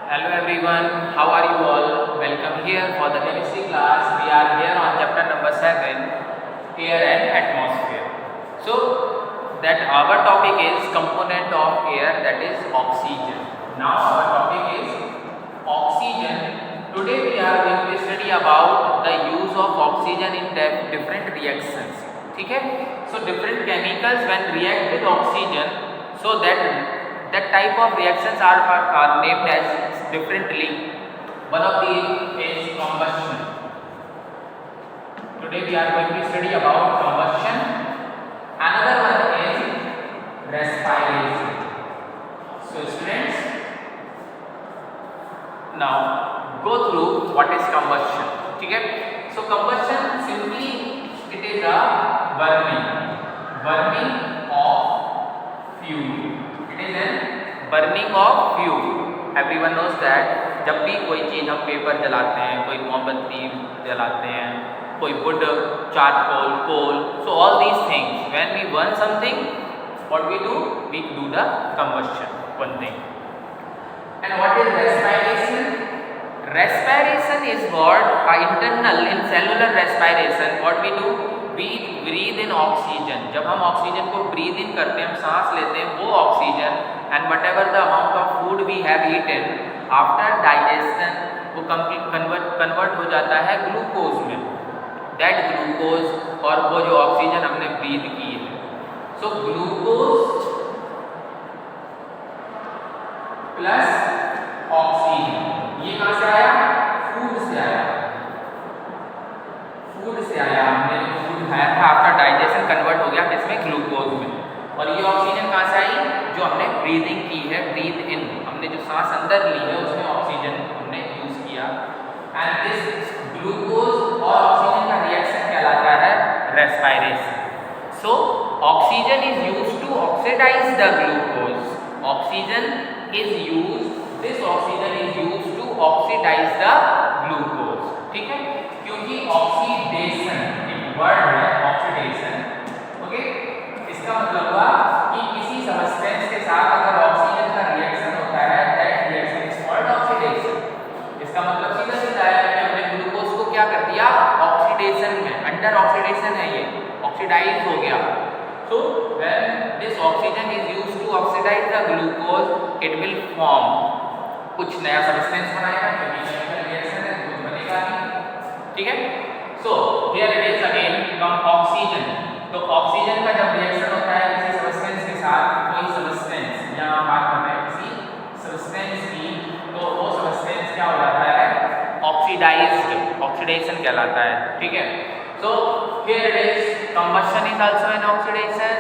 Hello everyone, how are you all? Welcome here for the chemistry class. We are here on chapter number 7, Air and Atmosphere. So that our topic is component of air, that is oxygen. Now our topic is oxygen. Today we are going to study about the use of oxygen in different reactions. ठीक है? So different chemicals when react with oxygen, so that type of reactions are named as differently. One of these is combustion. Today we are going to study about combustion. Another one is respiration. So students, now go through what is combustion. ठीक है? So combustion simply it is a burning of fuel. It is a burning of fuel. Everyone knows that जब भी कोई चीज़ हम paper जलाते हैं, कोई मोमबत्ती जलाते हैं, कोई wood, charcoal, coal, so all these things, when we burn something, what we do the combustion, one thing. And what is respiration? Respiration is what internal in cellular respiration, what we do, we breathe in oxygen. जब हम oxygen को breathe in करते हैं, हम सांस लेते हैं, वो oxygen and whatever the amount of food we have eaten, after digestion वो convert हो जाता है ग्लूकोज में. That glucose और वो जो ऑक्सीजन हमने breathe की है, so glucose प्लस ऑक्सीजन, ये कहाँ से आया? फूड से आया. फूड से आया, हमने जो फूड खाया था आफ्टर डाइजेशन कन्वर्ट हो गया किसमें? ग्लूकोज में. और ये ऑक्सीजन कहाँ से आई? जो हमने ब्रीदिंग की है, ब्रीद इन, हमने जो सांस अंदर ली है उसमें ऑक्सीजन हमने यूज किया. एंड दिस ग्लूकोज और ऑक्सीजन का रिएक्शन कहलाता है respiration. So oxygen is used to oxidise the glucose. Oxygen is used, this oxygen is used to oxidize the glucose. ठीक है? क्योंकि ऑक्सीडेशन एक वर्ड है, ऑक्सीडेशन. ओके, इसका मतलब हुआ कि किसी सबस्टेंस के साथ अगर ऑक्सीजन का रिएक्शन होता है, that reaction is called oxidation. इसका मतलब सीधा सीधा है कि हमने ग्लूकोज को क्या कर दिया? ऑक्सीडेशन में, अंडर ऑक्सीडेशन है, ये ऑक्सीडाइज हो गया. So when this oxygen is used to oxidize the glucose, it will form कुछ नया substance बनाएगा, क्योंकि chemical reaction है, कुछ बनेगा नहीं. ठीक है? So here it is again from oxygen. तो ऑक्सीजन का जब रिएक्शन होता है किसी सबस्टेंस के साथ, कोई सबस्टेंस, यहाँ बात कर रहे हैं किसी सबस्टेंस की, तो वो सबस्टेंस क्या हो जाता है? ऑक्सीडाइज्ड, ऑक्सीडेशन कहलाता है. ठीक है? So here it is, combustion is also an oxidation,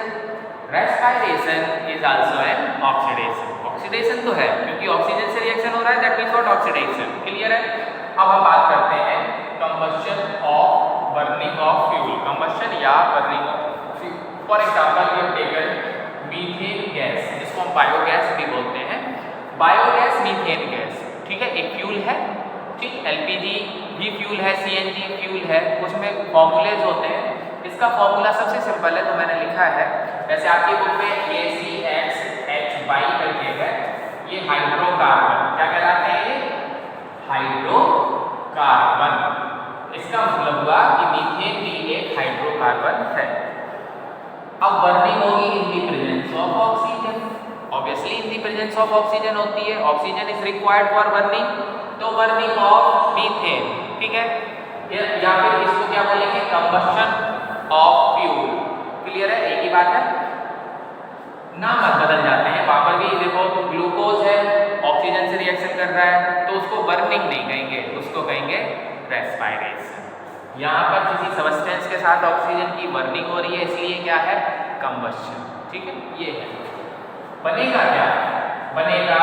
respiration is also an oxidation. Oxidation तो है क्योंकि ऑक्सीजन से रिएक्शन हो रहा है, that means what? Oxidation. Clear है? अब हम बात करते हैं combustion of burning of fuel. combustion या burning of fuel. For example, we have taken methane gas, जिसको हम बायोगैस भी बोलते हैं. बायोगैस मीथेन गैस, ठीक है, एक फ्यूल है. ठीक, एलपीजी भी फ्यूल है, सीएनजी फ्यूल है, उसमें फॉर्मूलेज होते हैं. इसका फॉर्मूला सबसे सिंपल है, तो मैंने लिखा है वैसे आपकी बुक में ACHY करके है. ये हाइड्रोकार्बन क्या कहलाते हैं? ये हाइड्रोकार्बन. इसका मतलब हुआ कि मीथेन भी एक हाइड्रोकार्बन है. अब बर्निंग होगी इन the presence of oxygen. Obviously in the presence of oxygen होती है. Oxygen is required for burning, तो बर्निंग ऑफ मीथेन. ठीक है? या फिर इसको क्या बोलेंगे? Combustion of fuel. क्लियर है? एक ही बात है, नाम मत बदल जाते हैं. वहां पर भी देखो ग्लूकोज है, ऑक्सीजन से रिएक्शन कर रहा है, तो उसको बर्निंग नहीं कहेंगे, उसको कहेंगे रेस्पिरेशन. यहाँ पर किसी सबस्टेंस के साथ ऑक्सीजन की बर्निंग हो रही है, इसलिए क्या है? कंबस्शन. ठीक है? ये है. बनेगा क्या? बनेगा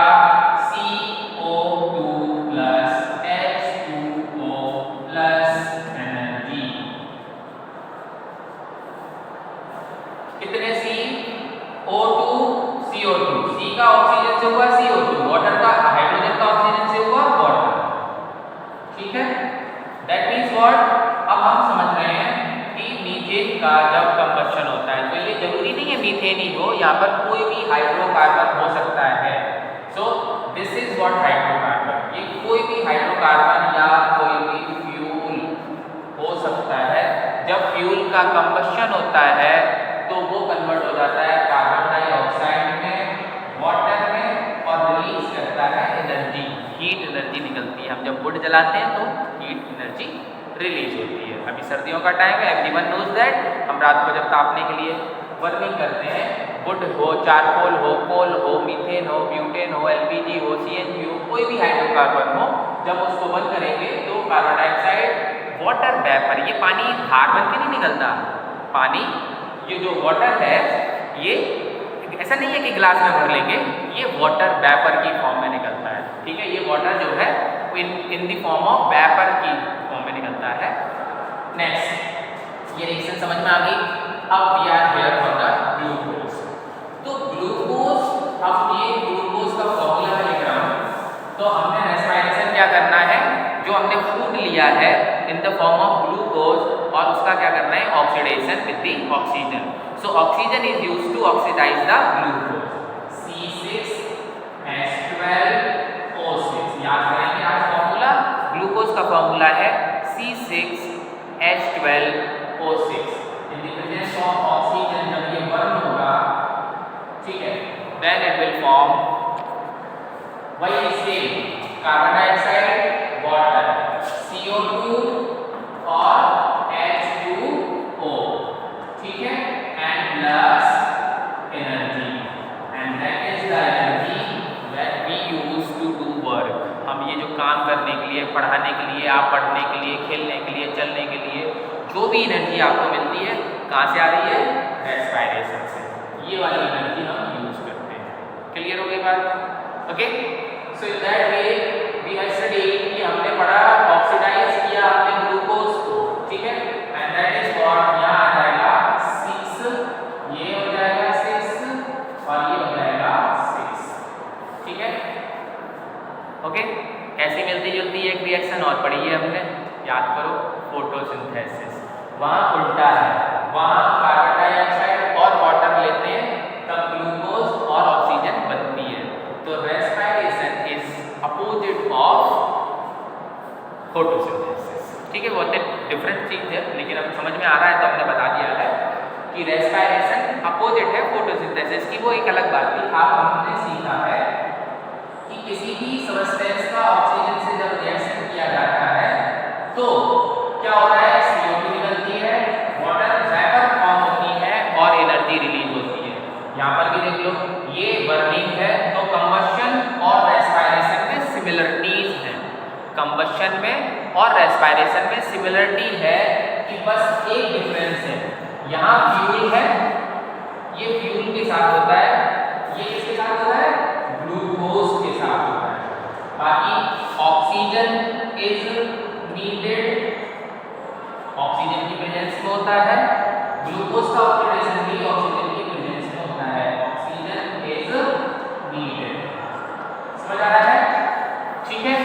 CO2 plus H2O plus energy. कितने C? O2 CO2. C का ऑक्सीजन से हुआ CO2, वाटर का हाइड्रोजन का ऑक्सीजन से हुआ वाटर. ठीक है? That means what? अब हम समझ रहे हैं कि मीथेन का जब कंबस्शन होता है, तो ये जरूरी नहीं है मीथेन ही हो, यहाँ पर कोई भी हाइड्रोकार्बन हो सकता है. सो this is what hydrocarbon. Hydrocarbon या कोई भी फ्यूल हो सकता है। जब फ्यूल का कंबशन होता है तो वो कन्वर्ट हो जाता है कार्बन डाइऑक्साइड में, वाटर में, और रिलीज करता है एनर्जी, हीट एनर्जी निकलती है। हम जब वुड जलाते हैं तो हीट एनर्जी रिलीज होती है। अभी सर्दियों का टाइम है, एवरीवन नोज दैट। हम रात को जब तापने के लिए बर्निंग करते हैं, वुड हो, चारकोल हो, कोल हो, मीथेन हो, ब्यूटेन हो, एलपीजी हो, सीएनजी हो, कोई भी हाइड्रोकार्बन हो, जब उसको बंद करेंगे तो कार्बन डाइऑक्साइड, वाटर वेपर, ये पानी बाहर बन के नहीं निकलता। पानी, ये जो वाटर है, ये ऐसा नहीं है कि गिलास में भर लेंगे, ये वाटर वेपर की फॉर्म में निकलता है। ठीक है, ये वाटर जो है in the form of vapour की फॉर्म में निकलता है। नेक्स्ट, ये रिएक्शन समझ में आ गई। अब we are here for the glucose. तो ग्लूकोज, अब ये ग्लूकोज का फॉर्मूला मैं लिख रहा हूँ। तो हमने रेस्पिरेशन क्या करना है, जो हमने फूड लिया है in the form of glucose, और उसका क्या करना है, oxidation with the oxygen. So oxygen is used to oxidise the glucose. C6H12O6 याद करेंगे आज फॉर्मूला। ग्लूकोज का फॉर्मूला है C6H12O6। In the presence of oxygen, जब ये बर्न होगा, ठीक है, देन इट विल फॉर्म वही same carbon dioxide, water, CO2 और H2O, ठीक है, and plus energy, and that is the energy that we use to do work. हम ये जो काम करने के लिए, पढ़ाने के लिए, आप पढ़ने के लिए, खेलने के लिए, चलने के लिए, जो भी एनर्जी आपको मिलती है, कहाँ से आ रही है, रेस्पिरेशन से। ये वाली एनर्जी हम यूज करते हैं। क्लियर हो गई बात? Okay, so in that way we have studied कि हमने पढ़ा, ऑक्सीडाइज किया हमने ग्लूकोज को, ठीक है, एंड दैट इज व्हाट, यहाँ आ जाएगा 6, ये हो जाएगा 6 और ये हो जाएगा 6, ठीक है। ओके, कैसे मिलती जुलती एक रिएक्शन और पढ़ी है हमने, याद करो, फोटोसिंथेसिस। वहाँ उल्टा है, वहाँ कार्बन डाइऑक्साइड और वाटर लेते हैं, तब ग्लूकोज और ऑक्सीजन बनती है। तो respiration is opposite of photosynthesis. ठीक है, बहुत डिफरेंट चीज है, लेकिन अब समझ में आ रहा है तो हमने बता दिया है कि रेस्पिरेशन अपोजिट है फोटोसिंथेसिस की। वो एक अलग बात थी। आप हमने सीखा है कि किसी भी सब्सटेंस का ऑक्सीजन से जब रिएक्शन किया जाता है तो क्या होता है, CO2 निकलती है, वाटर वेपर फॉर्म होती है और एनर्जी रिलीज होती है। यहाँ पर भी देख लो, ये बर्निंग है, तो कंबशन और रेस्पिरेशन में सिमिलरिटीज हैं। कंबशन में और रेस्पिरेशन में सिमिलरिटी है कि बस एक डिफरेंस है, यहाँ फ्यूल है, ये फ्यूल के साथ होता है, ये किसके साथ होता है, ग्लूकोज के साथ होता है। बाकी ऑक्सीजन इज नीडेड, ऑक्सीजन की प्रेजेंस में होता है, ग्लूकोज का ऑक्सीडेशन भी ऑक्सीजन की प्रेजेंस में होता है। ऑक्सीजन इज नीडेड, समझ आ रहा है? ठीक है,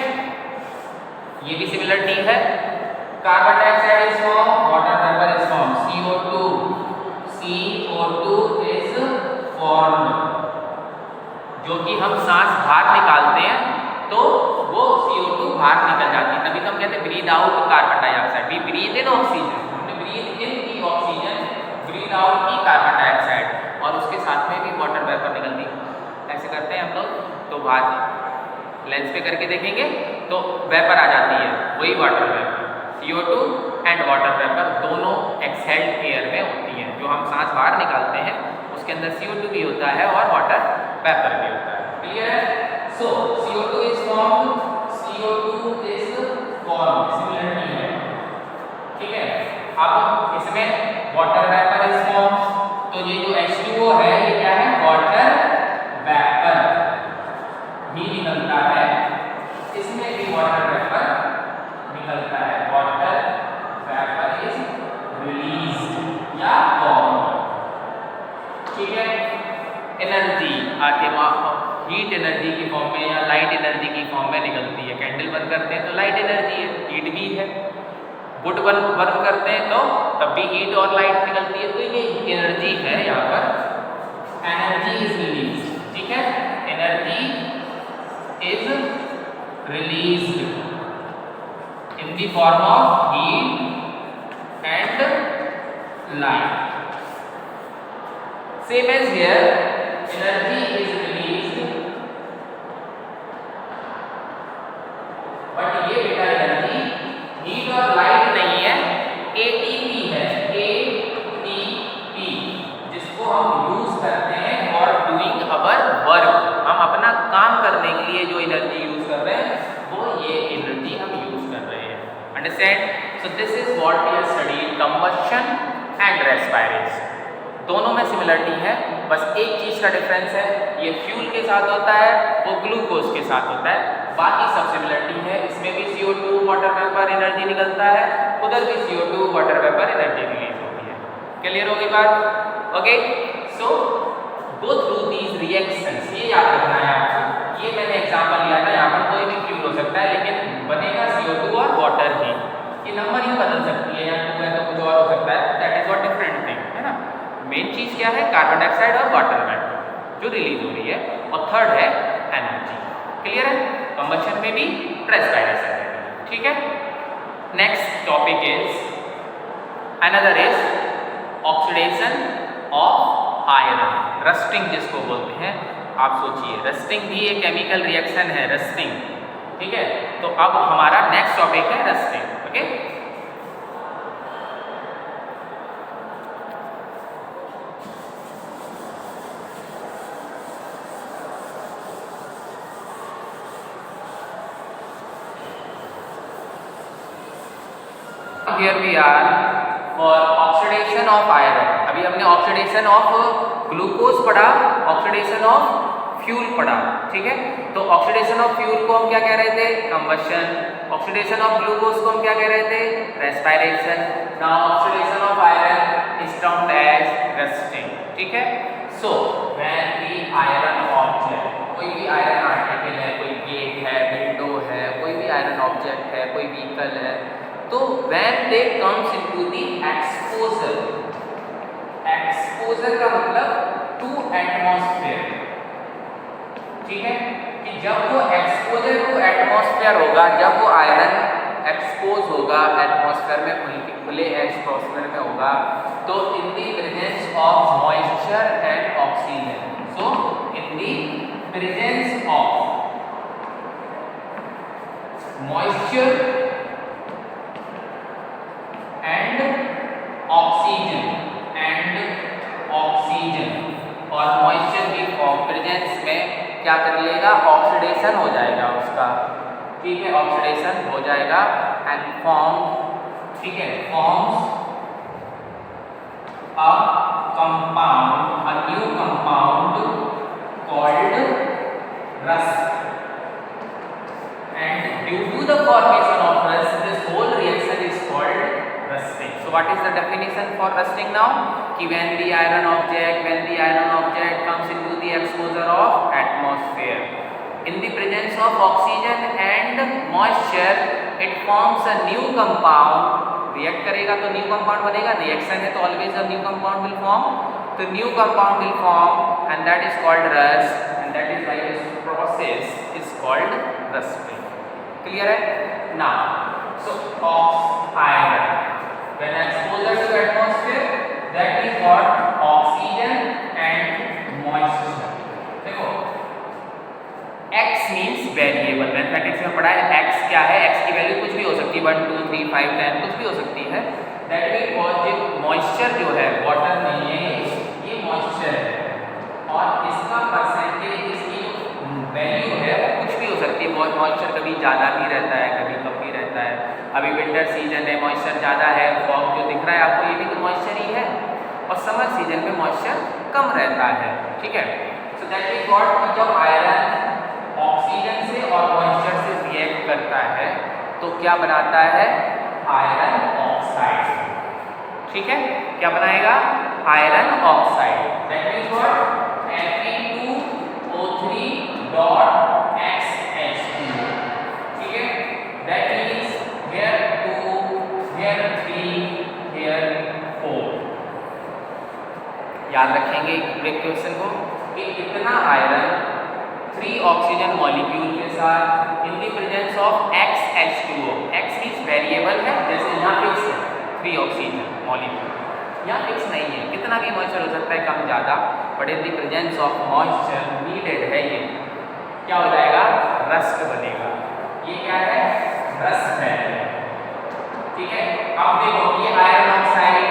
ये भी सिमिलरिटी है। Carbon dioxide is form, water vapour is form, CO2 is formed, जो कि हम सांस बाहर निकालते हैं तो वो CO2 बाहर निकल जाती है, तभी तो हम कहते हैं breathe out carbon dioxide. We breathe in oxygen, हमने ब्रीद इन की ऑक्सीजन, ब्रीद आउट की कार्बन डाइऑक्साइड, और उसके साथ में भी वाटर वेपर निकलती है। ऐसे करते हैं हम लोग, तो बाहर लेंस पे करके देखेंगे तो वेपर आ जाती है, वही water vapour. CO2 and water vapour दोनों एक्सहेल्ड एयर में होती हैं। जो हम सांस बाहर निकालते हैं उसके अंदर CO2 भी होता है और वाटर वेपर भी होता है। क्लियर है? सो CO2 is formed, CO2 is formed, similarity है, ठीक है। अब इसमें वाटर वेपर इज फॉर्म्ड, तो ये जो H2O है ये क्या है, वाटर वेपर भी निकलता है, इसमें भी वाटर वेपर निकलता है। वाटर वेपर इज रिलीज्ड या फॉर्म्ड, ठीक है। एनर्जी आके हीट एनर्जी की फॉर्म में या लाइट एनर्जी की फॉर्म में निकलती है। कैंडल बंद करते हैं तो लाइट एनर्जी है, हीट भी है। वुड बर्न करते हैं तो तब भी हीट और लाइट निकलती है, तो ये एनर्जी है। यहाँ पर एनर्जी इज रिलीज, ठीक है, energy is released, the form of heat and light. Same as here, energy is released, but ये बेटा एनर्जी हीट और लाइट नहीं है, एटीपी है, एटीपी, जिसको हम यूज करते हैं फॉर डूइंग अवर वर्क. हम अपना काम करने के लिए जो एनर्जी यूज कर रहे हैं वो ये एनर्जी हम यूज कर रहे हैं. Understand? So this is what we have studied, combustion and respiration. दोनों में सिमिलरिटी है, बस एक चीज का डिफरेंस है, ये फ्यूल के साथ होता है, वो ग्लूकोज के साथ होता है. बाकी सब सिमिलरिटी है. इसमें भी CO2 वाटर वेपर एनर्जी निकलता है, उधर भी CO2 water vapour energy release होती है. क्लियर होगी बात? Okay, so go through these reactions. ये याद रखना है आपको. ये मैंने एग्जांपल लिया था, यहाँ पर कोई भी फ्यूल हो सकता है, लेकिन बनेगा CO2 और वाटर ही. ये नंबर ही बदल सकती है, या 2 है तो कुछ और हो सकता है. That is what different thing है ना. मेन चीज क्या है? कार्बन डाइऑक्साइड और वाटर वेपर जो रिलीज हो रही है, और थर्ड है एनर्जी. क्लियर है? कंबशन में भी, रेस्पिरेशन में भी. ठीक है. Next topic is another is oxidation of iron, rusting जिसको बोलते हैं. आप सोचिए, रस्टिंग भी एक केमिकल रिएक्शन है, रस्टिंग. ठीक है. तो अब हमारा नेक्स्ट टॉपिक है rusting. Okay, here we are for oxidation of iron. अभी हमने ऑक्सीडेशन ऑफ ग्लूकोज पढ़ा, ऑक्सीडेशन ऑफ फ्यूल पढ़ा. ठीक है. तो ऑक्सीडेशन ऑफ फ्यूल को हम क्या कह रहे थे? कंबशन. ऑक्सीडेशन ऑफ ग्लूकोज को हम क्या कह रहे थे? Respiration. Now oxidation of iron is termed as rusting. ठीक है. So when the iron object, कोई भी आयरन आर्टिकल है, कोई गेट है, विंडो है, कोई भी आयरन ऑब्जेक्ट है, कोई व्हीकल है, तो when they comes into the exposure, exposure का मतलब टू एटमॉस्फेयर. ठीक है. कि जब वो एक्सपोजर टू एटमॉस्फेयर होगा, जब वो आयरन एक्सपोज होगा एटमॉस्फेयर में, खुले एटमॉस्फेयर में होगा, तो इन the presence of moisture and oxygen. So in the presence of moisture और मॉइस्चर की प्रेजेंस में क्या कर लेगा? ऑक्सीडेशन हो जाएगा उसका. ठीक है. ऑक्सीडेशन हो जाएगा एंड फॉर्म, ठीक है, forms a compound, a new compound called rust. And due to the formation of rust, this whole reaction is called rusting. So what is the definition for rusting now? Ki when the iron object comes into the exposure of atmosphere, in the presence of oxygen and moisture, it forms a new compound. React करेगा तो new compound बनेगा. Reaction है तो always a new compound will form. तो new compound will form and that is called rust, and that is why this process is called rusting. Clear है? Now, so of iron, when exposure to atmosphere, that is what oxygen and moisture. देखो, x means variable. Mathematics में पढ़ा है x क्या है? x की value कुछ भी हो सकती है, 1 2 3 5 10 कुछ भी हो सकती है. दैट मीन मॉइस्चर जो है, वाटर नहीं है, ये मॉइस्चर है, और इसका परसेंटेज, इसकी वैल्यू है वो कुछ भी हो सकती है. मॉइस्चर कभी ज़्यादा भी रहता है, कभी कम भी रहता है. अभी विंटर सीजन है, मॉइस्चर ज़्यादा है, फॉग जो दिख रहा है आपको ये भी तो मॉइस्चर ही है, और समर सीजन में मॉइस्चर कम रहता है. ठीक है. सो दैट इज व्हाट, जब आयरन ऑक्सीजन से और मॉइस्चर से रिएक्ट करता है तो क्या बनाता है? Iron oxide. ठीक है. क्या बनाएगा? Iron oxide. That is what, Fe2O3 dot XH2. ठीक है. That means here 2, here 3, here 4. याद रखेंगे पूरे क्वेश्चन को कि इतना आयरन 3 ऑक्सीजन मॉलिक्यूल के साथ इन the presence of XH2O. X means variable variable है, जैसे यहाँ फिक्स है 3 ऑक्सीजन मॉलिक्यूल, यहाँ फिक्स नहीं है, कितना भी मॉइस्चर हो सकता है, कम ज़्यादा, but in the presence of moisture needed है, ये क्या हो जाएगा, रस्ट बनेगा। ये क्या है, रस्ट है, ठीक है। अब देखो ये आयरन ऑक्साइड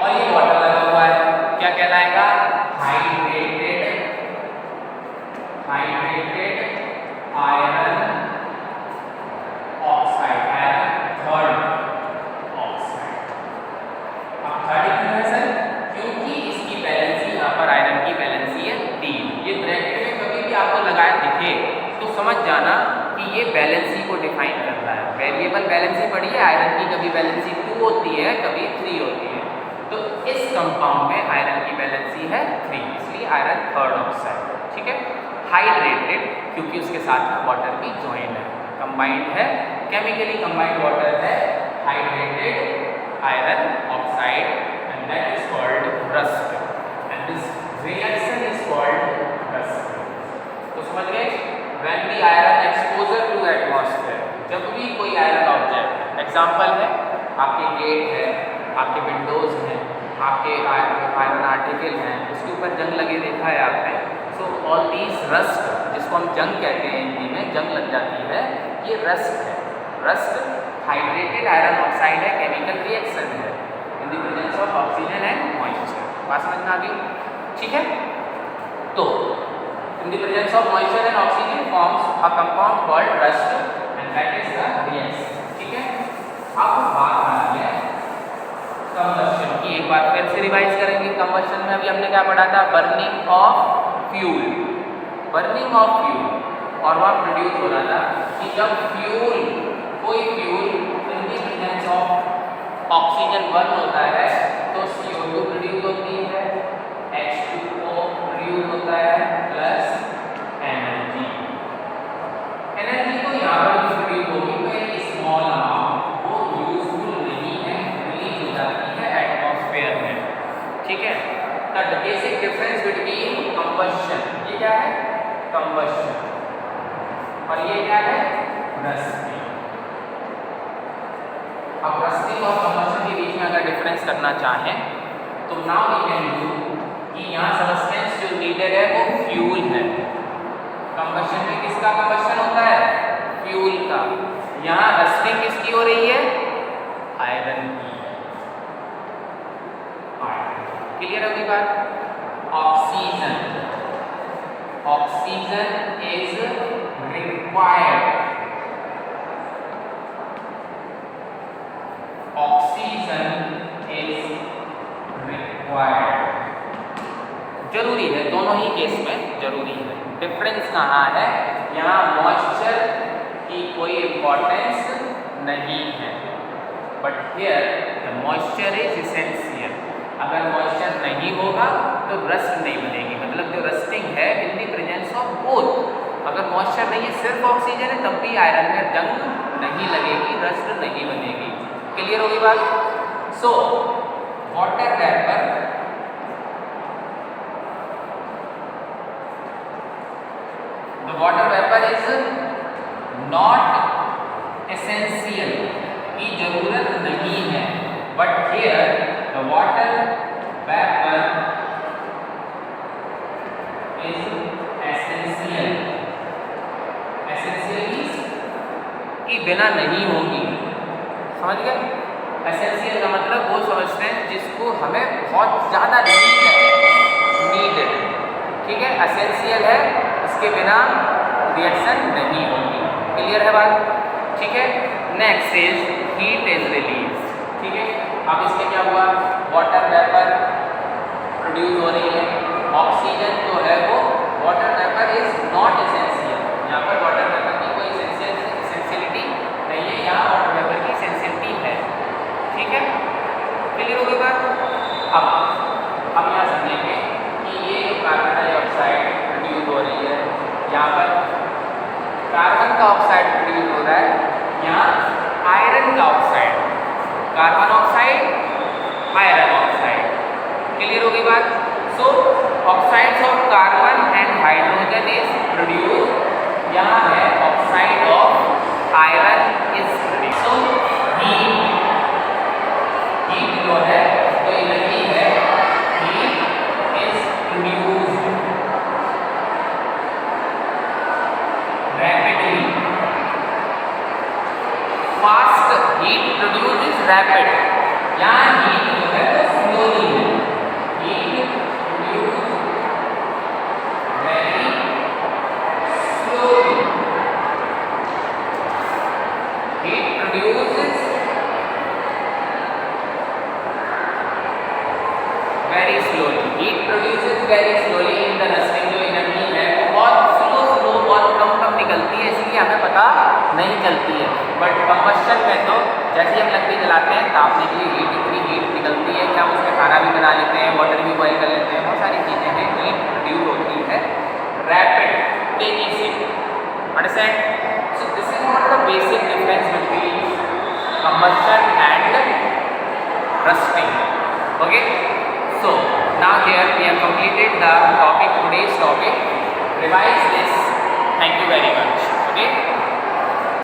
और ये वाटर लगा हुआ है, क्या कहलाएगा, hydrated iron oxide, iron third oxide. अब थर्ड क्यों है सर, क्योंकि इसकी वैलेंसी, यहाँ पर आयरन की वैलेंसी है 3। ये ब्रैकेट में कभी भी आपको लगाया दिखे तो समझ जाना कि ये वैलेंसी को डिफाइन करता है। वेरिएबल वैलेंसी पढ़ी है, आयरन की कभी वैलेंसी 2 होती है, कभी 3 होती है, तो इस कंपाउंड में आयरन की वैलेंसी है 3, इसलिए आयरन थर्ड ऑक्साइड, ठीक है। हाइड्रेटेड क्योंकि उसके साथ में वाटर भी ज्वाइन है, कंबाइंड है, केमिकली कंबाइंड वाटर है, hydrated iron oxide, and that is called rust, and this reaction is called rust. तो समझ गए, when the iron exposure to atmosphere, जब भी कोई आयरन ऑब्जेक्ट, एग्जांपल है आपके गेट है, आपके विंडोज हैं, आपके आयरन आर्टिकल हैं, उसके ऊपर जंग लगे देखा है आपने, सो ऑल दीज रस्ट, जिसको हम जंग कहते हैं हिंदी में, जंग लग जाती है, ये रस्ट है। रस्ट हाइड्रेटेड आयरन ऑक्साइड है, केमिकल रिएक्शन है in the presence of oxygen and moisture. बात समझ में आ गई, ठीक है। तो in the presence of moisture and oxygen forms a compound called rust, and that is the reaction, ठीक है। अब बात आ रही है कंबशन की, एक बार फिर से रिवाइज करेंगे। कंबशन में अभी हमने क्या पढ़ा था, burning of fuel, burning of fuel, और वह प्रोड्यूस हो रहा था कि जब फ्यूल, कोई fuel in the presence of oxygen burn होता है तो CO2 प्रोड्यूस होती है, H2O प्रोड्यूस होता है, प्लस एनर्जी। एनर्जी को यहाँ पर भी प्रोड्यूस होगी तो एक स्मॉल अमाउंट, वो यूजफुल नहीं है, रिलीज हो जाती है एटमॉस्फेयर में, ठीक है। The basic difference between combustion, ये क्या है, कंबशन, और ये क्या है, रस्टिंग। अब रस्टिंग और कंबशन के बीच में अगर डिफरेंस करना चाहें तो नाउ वी कैन डू कि यहाँ सब्सटेंस जो नीडेड है वो फ्यूल है। कंबशन में किसका कंबशन होता है, फ्यूल का। यहाँ रस्टिंग किसकी हो रही है, आयरन की। क्लियर होगी बात। Oxygen, oxygen is required, oxygen is required, जरूरी है, दोनों ही केस में जरूरी है। डिफरेंस कहाँ है, यहाँ मॉइस्चर की कोई इंपॉर्टेंस नहीं है, but here the moisture is essential. अगर मॉइस्चर नहीं होगा तो रस्ट नहीं बनेगी, मतलब जो रस्टिंग है in the presence of both. अगर मॉइस्चर नहीं है, सिर्फ ऑक्सीजन है, तब भी आयरन में जंग नहीं लगेगी, रस्ट नहीं बनेगी। क्लियर होगी बात। So water vapour, the water vapor is not essential, की जरूरत नहीं है, but here the water vapor is essential, essential means कि बिना नहीं होगी, समझ गए। एसेंशियल का मतलब वो समझते हैं जिसको हमें बहुत ज़्यादा नीड है, नीडेड, ठीक है, एसेंशियल है, इसके बिना रिएक्शन नहीं होगी। क्लियर है बात, ठीक है। Next is heat is release, ठीक है। अब इसमें क्या हुआ, वाटर वेपर प्रोड्यूस हो रही है, ऑक्सीजन जो है वो, water vapour is not essential, यहाँ पर वाटर वेपर की कोई एसेंशियलिटी नहीं है, यहाँ वाटर वेपर की एसेंशियलिटी है, ठीक है। क्लियर हो गई बात। अब यहाँ समझेंगे कि ये कार्बन डाइऑक्साइड प्रोड्यूस हो रही है, यहाँ पर कार्बन का ऑक्साइड प्रोड्यूस हो रहा है, यहाँ आयरन का oxide, carbon oxide iron oxide. Clear हो गई बात। So oxides of carbon and hydrogen is produce, यहाँ है oxide of iron is produce. So heat heat produce is rapid, यहाँ हीट जो है वो स्लोली है, heat produce very slowly, heat produce very slowly, heat produce very slowly in the rusting, जो energy है वो बहुत स्लो बहुत कम निकलती है, इसलिए हमें पता नहीं चलती है। बट कंबस्शन में तो जैसे ही हम लकड़ी जलाते हैं तापने के लिए इतनी हीट निकलती है कि हम उसमें खाना भी बना लेते हैं, वाटर भी बॉयल कर लेते हैं, बहुत सारी चीज़ें हैं, हीट प्रोड्यूस होती है रैपिड, तेजी से। Understand? So this is not the basic difference between combustion and rusting. Okay, so now here we have completed the topic, today's topic. Revise this. Thank you very much.